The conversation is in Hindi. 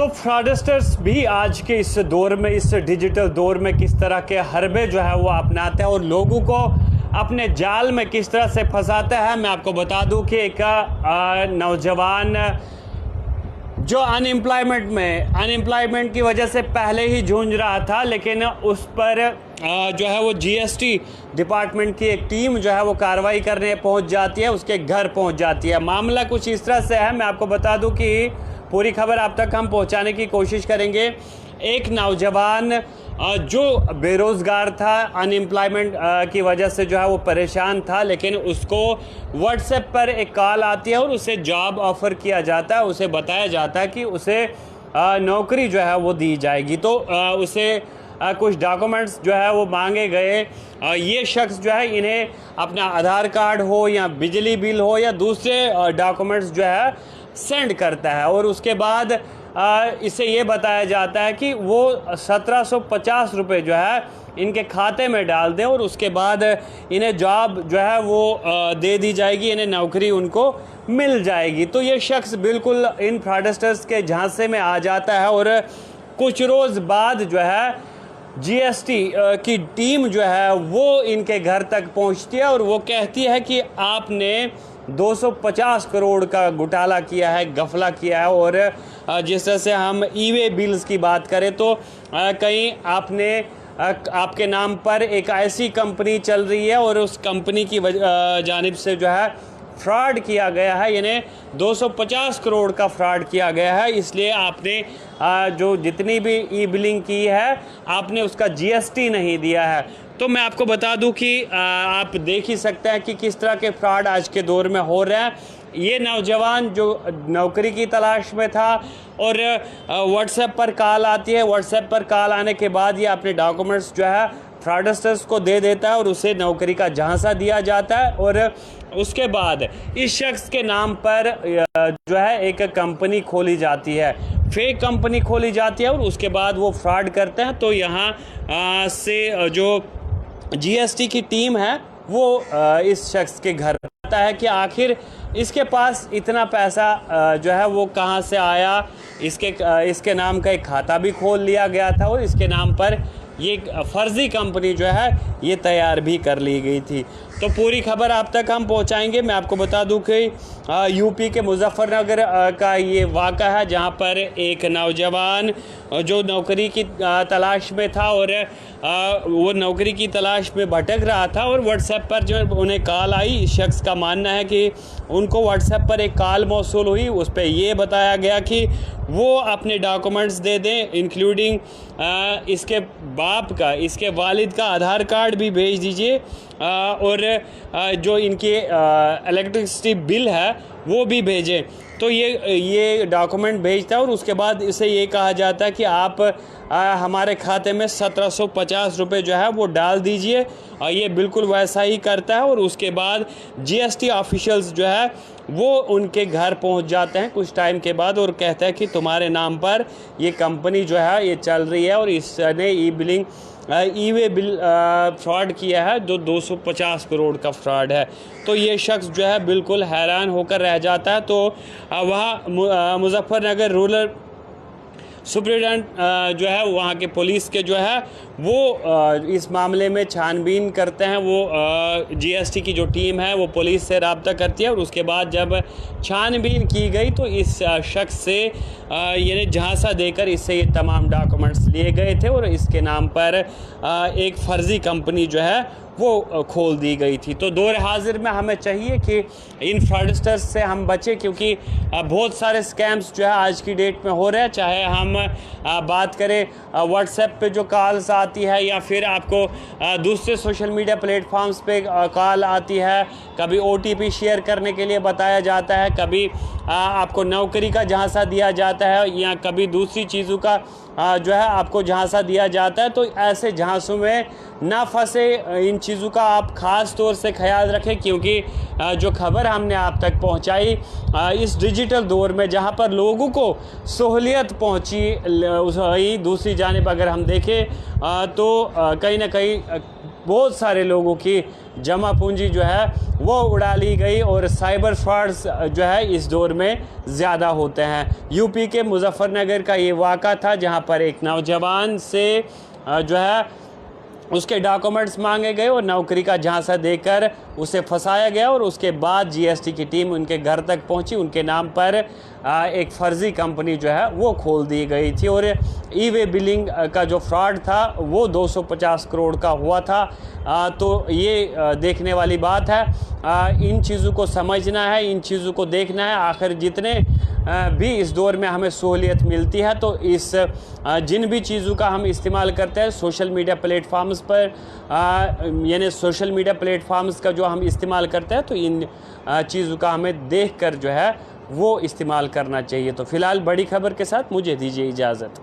तो फ्रॉडस्टर्स भी आज के इस दौर में, इस डिजिटल दौर में किस तरह के हरबे जो है वो अपनाते हैं और लोगों को अपने जाल में किस तरह से फंसाते हैं। मैं आपको बता दूं कि एक नौजवान जो अनएम्प्लॉयमेंट की वजह से पहले ही जूझ रहा था, लेकिन उस पर जो है वो जीएसटी डिपार्टमेंट की एक टीम जो है वो कार्रवाई करने पहुंच जाती है, उसके घर पहुंच जाती है। मामला कुछ इस तरह से है, मैं आपको बता दूं कि पूरी खबर आप तक हम पहुंचाने की कोशिश करेंगे। एक नौजवान जो बेरोज़गार था, अनएम्प्लॉयमेंट की वजह से जो है वो परेशान था, लेकिन उसको व्हाट्सएप पर एक कॉल आती है और उसे जॉब ऑफ़र किया जाता है। उसे बताया जाता है कि उसे नौकरी जो है वो दी जाएगी। तो उसे कुछ डॉक्यूमेंट्स जो है वो मांगे गए। ये शख्स जो है इन्हें अपना आधार कार्ड हो या बिजली बिल हो या दूसरे डॉक्यूमेंट्स जो है सेंड करता है और उसके बाद इसे ये बताया जाता है कि वो 1750 रुपये जो है इनके खाते में डाल दें और उसके बाद इन्हें जॉब जो है वो दे दी जाएगी, इन्हें नौकरी उनको मिल जाएगी। तो ये शख्स बिल्कुल इन फ्रॉडस्टर्स के झांसे में आ जाता है और कुछ रोज़ बाद जो है जीएसटी की टीम जो है वो इनके घर तक पहुंचती है और वो कहती है कि आपने 250 करोड़ का घोटाला किया है, गफला किया है। और जिस तरह से हम ई-वे बिल्स की बात करें तो कहीं आपके नाम पर एक ऐसी कंपनी चल रही है और उस कंपनी की जानिब से जो है फ्रॉड किया गया है, यानी 250 करोड़ का फ्रॉड किया गया है। इसलिए आपने जो जितनी भी ई बिलिंग की है आपने उसका जीएसटी नहीं दिया है। तो मैं आपको बता दूं कि आप देख ही सकते हैं कि किस तरह के फ्रॉड आज के दौर में हो रहे हैं। ये नौजवान जो नौकरी की तलाश में था और व्हाट्सएप पर कॉल आती है, व्हाट्सएप पर कॉल आने के बाद ये अपने डॉक्यूमेंट्स जो है फ्रॉडस्टर्स को दे देता है और उसे नौकरी का झांसा दिया जाता है और उसके बाद इस शख्स के नाम पर जो है एक कंपनी खोली जाती है, फेक कंपनी खोली जाती है और उसके बाद वो फ्रॉड करते हैं। तो यहाँ से जो जीएसटी की टीम है वो इस शख्स के घर आता है कि आखिर इसके पास इतना पैसा जो है वो कहाँ से आया। इसके नाम का एक खाता भी खोल लिया गया था और इसके नाम पर ये फर्जी कंपनी जो है ये तैयार भी कर ली गई थी। तो पूरी खबर आप तक हम पहुंचाएंगे। मैं आपको बता दूं कि यूपी के मुजफ्फरनगर का ये वाक़ा है, जहां पर एक नौजवान जो नौकरी की तलाश में था और वो नौकरी की तलाश में भटक रहा था और व्हाट्सएप पर जो उन्हें कॉल आई, इस शख्स का मानना है कि उनको व्हाट्सएप पर एक कॉल मौसूल हुई, उस पर ये बताया गया कि वो अपने डॉक्यूमेंट्स दे दें, इंक्लूडिंग इसके बाप का, इसके वालिद का आधार कार्ड भी भेज दीजिए और जो इनकी इलेक्ट्रिसिटी बिल है वो भी भेजें। तो ये डॉक्यूमेंट भेजता है और उसके बाद इसे ये कहा जाता है कि आप हमारे खाते में 1750 रुपये जो है वो डाल दीजिए और ये बिल्कुल वैसा ही करता है और उसके बाद जीएसटी ऑफिशियल्स जो है वो उनके घर पहुंच जाते हैं कुछ टाइम के बाद और कहते हैं कि तुम्हारे नाम पर ये कंपनी जो है ये चल रही है और इसने ई-वे बिल फ्रॉड किया है जो 250 करोड़ का फ्रॉड है। तो ये शख्स जो है बिल्कुल हैरान होकर रह जाता है। तो वहाँ मुजफ्फरनगर रूरल सुप्रिटेंडेंट जो है वहाँ के पुलिस के जो है वो इस मामले में छानबीन करते हैं। वो जीएसटी की जो टीम है वो पुलिस से रब्ता करती है और उसके बाद जब छानबीन की गई तो इस शख्स से यानी झांसा देकर इससे ये तमाम डॉक्यूमेंट्स लिए गए थे और इसके नाम पर एक फ़र्ज़ी कंपनी जो है वो खोल दी गई थी। तो दौर हाजिर में हमें चाहिए कि इन फ्रॉडस्टर्स से हम बचें, क्योंकि बहुत सारे स्कैम्स जो है आज की डेट में हो रहे हैं। चाहे हम बात करें व्हाट्सएप पे जो कॉल्स आती है या फिर आपको दूसरे सोशल मीडिया प्लेटफॉर्म्स पे कॉल आती है, कभी ओटीपी शेयर करने के लिए बताया जाता है, कभी आपको नौकरी का झांसा दिया जाता है या कभी दूसरी चीज़ों का जो है आपको झांसा दिया जाता है। तो ऐसे झांसों में ना फंसे, इन चीज़ों का आप ख़ास तौर से ख्याल रखें, क्योंकि जो खबर हमने आप तक पहुंचाई इस डिजिटल दौर में जहां पर लोगों को सहूलियत पहुंची, दूसरी जानिब अगर हम देखें तो कहीं ना कहीं बहुत सारे लोगों की जमा पूंजी जो है वो उड़ा ली गई और साइबर फ्रॉड्स जो है इस दौर में ज़्यादा होते हैं। यूपी के मुजफ्फरनगर का ये वाक़ा था जहां पर एक नौजवान से जो है उसके डॉक्यूमेंट्स मांगे गए और नौकरी का झांसा देकर उसे फंसाया गया और उसके बाद जीएसटी की टीम उनके घर तक पहुंची। उनके नाम पर एक फ़र्ज़ी कंपनी जो है वो खोल दी गई थी और ई वे बिलिंग का जो फ्रॉड था वो 250 करोड़ का हुआ था। तो ये देखने वाली बात है। इन चीज़ों को समझना है, इन चीज़ों को देखना है। आखिर जितने भी इस दौर में हमें सहूलियत मिलती है तो इस जिन भी चीज़ों का हम इस्तेमाल करते हैं सोशल मीडिया प्लेटफार्म्स पर, यानी सोशल मीडिया प्लेटफार्म्स का जो हम इस्तेमाल करते हैं तो इन चीज़ों का हमें देखकर जो है वो इस्तेमाल करना चाहिए। तो फ़िलहाल बड़ी खबर के साथ मुझे दीजिए इजाज़त।